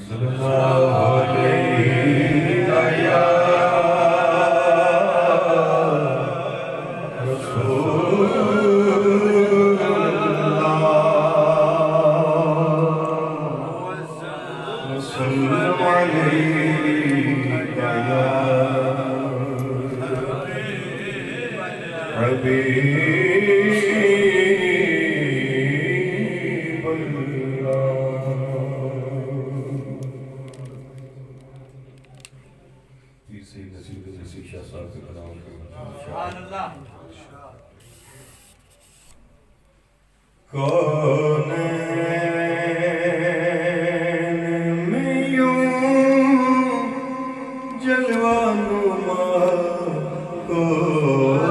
صلی اللہ علیہ یا رسول اللہ وسلم علیہ یا حبیب اللہ. تیسری نصیب نصیب شاہ صاحب کے کلام سبحان اللہ. کونین میں یوں جلوہ نما کوئی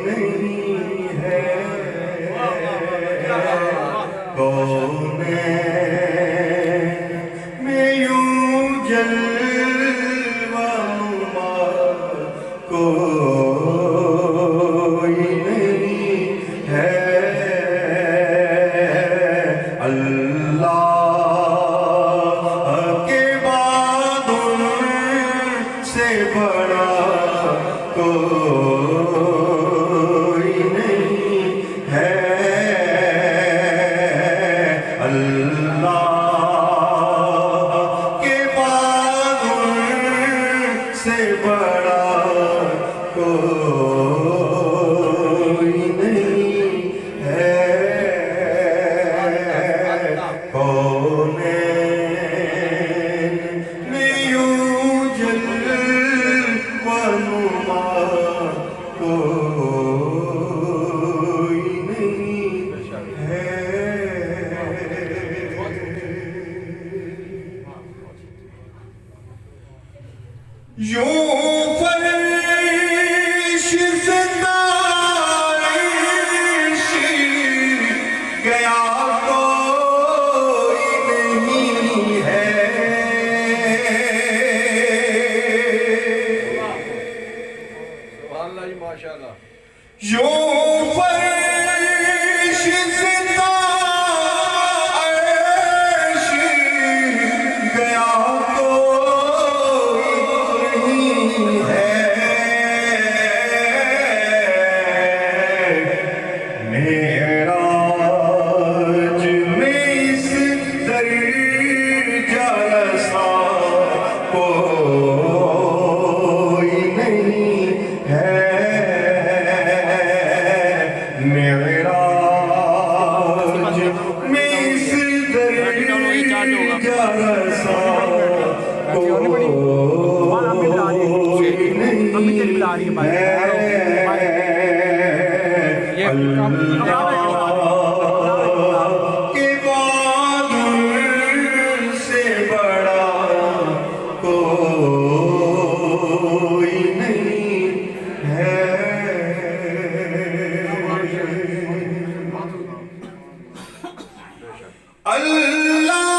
نہیں ہے. کونین میں یوں جلوہ نما کوئی نہیں ہے. اللہ کے بعد ان سے بڑا کوئی نہیں ہے. اللہ کے بعد ان سے بڑا کوئی نہیں ہے. کونین میں یوں جلوہ نما کوئی نہیں ہے. یوں فرش سے تارش گیا کوئی نہیں ہے. یوں فرش سے تارش گیا کوئی نہیں ہے. معراج میں اس درجہ رسا کوئی نہیں ہے. معراج میں اس درجہ رسا کوئی نہیں ہے. اللہ کے بعد ان سے بڑا کوئی نہیں ہے. اللہ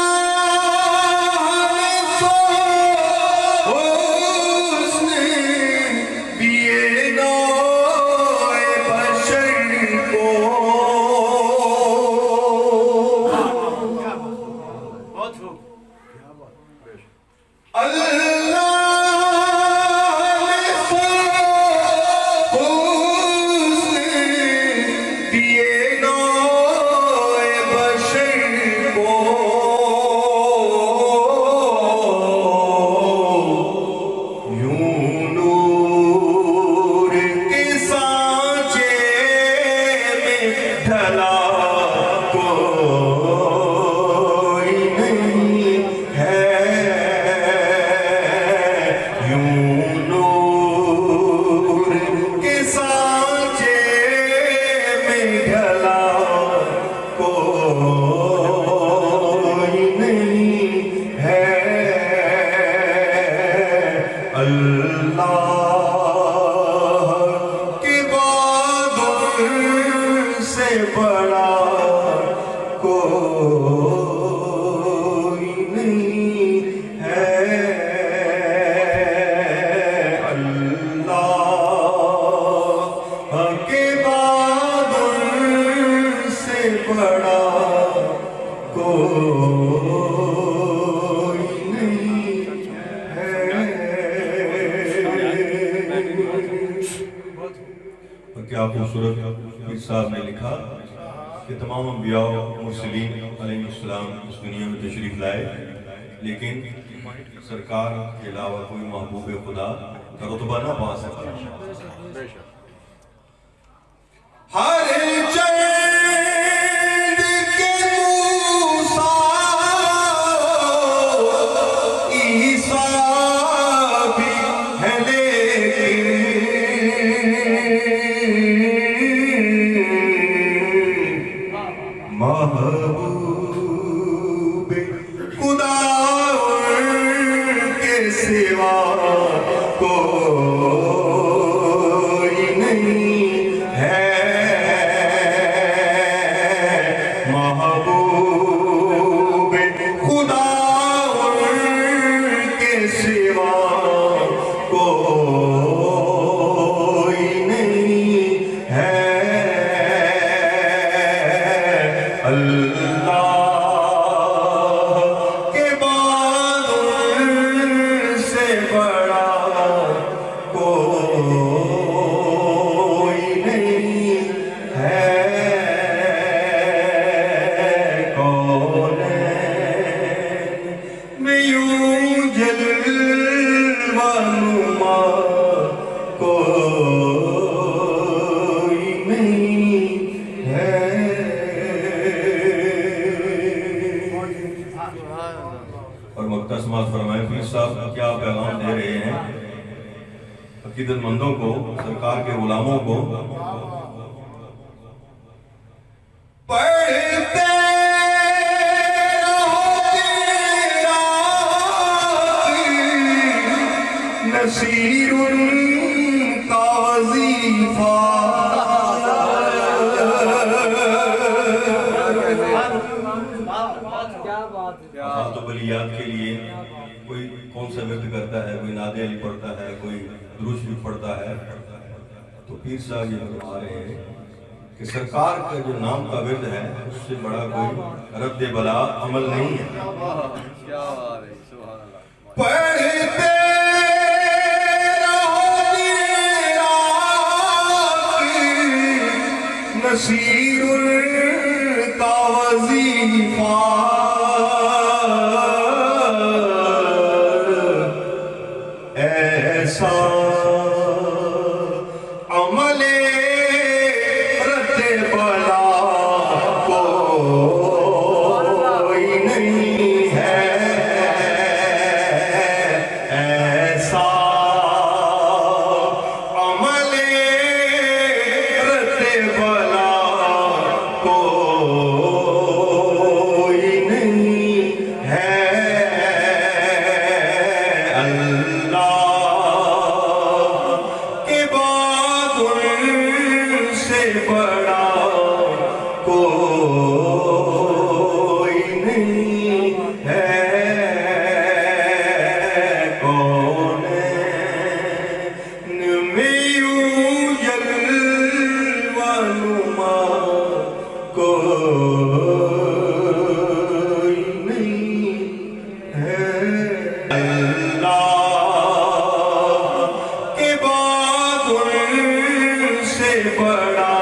بڑا کوئی کیا خوبصورت پیر صاحب نے لکھا کہ تمام انبیاء و مرسلین علیہ السلام اس دنیا میں تشریف لائے، لیکن سرکار کے علاوہ کوئی محبوب خدا کا رتبہ نہ پا سکا۔ ہر چند کے موسیٰ عیسیٰ بھی ہے، لیکن محبوب خدا کے سوا کوئی نہیں ہے، محبوب خدا کے سوا کوئی نہیں ہے۔ اللہ کے بعد ان سے بڑا کوئی نہیں ہے۔ کونین میں یوں جلوہ نما کوئی نہیں ہے۔ اور مکتہ سماعت فرمائے پیر صاحب کیا پیغام دے رہے ہیں عقیدت مندوں کو، سرکار کے غلاموں کو؟ پڑھتے رہو نصیر کا وظیفہ، خاتم بلیات کے لیے کوئی کون سا ورد کرتا ہے، کوئی نعت علی پڑھتا ہے، کوئی درود شریف پڑھتا ہے، تو پیر صاحب یہ فرما رہے ہیں کہ سرکار کا جو نام کا ورد ہے اس سے بڑا کوئی رد بلا عمل نہیں ہے۔ پڑھتے رہو نصیر کا وظیفہ، ایسا عمل رد بلا کوئی نہیں ہے، ایسا عمل رد بلا کوئی نہیں ہے۔ بڑا کوئی نہیں ہے۔ کونین میں یوں جلوہ نما کوئی نہیں ہے۔ اللہ کے بعد ان سے بڑا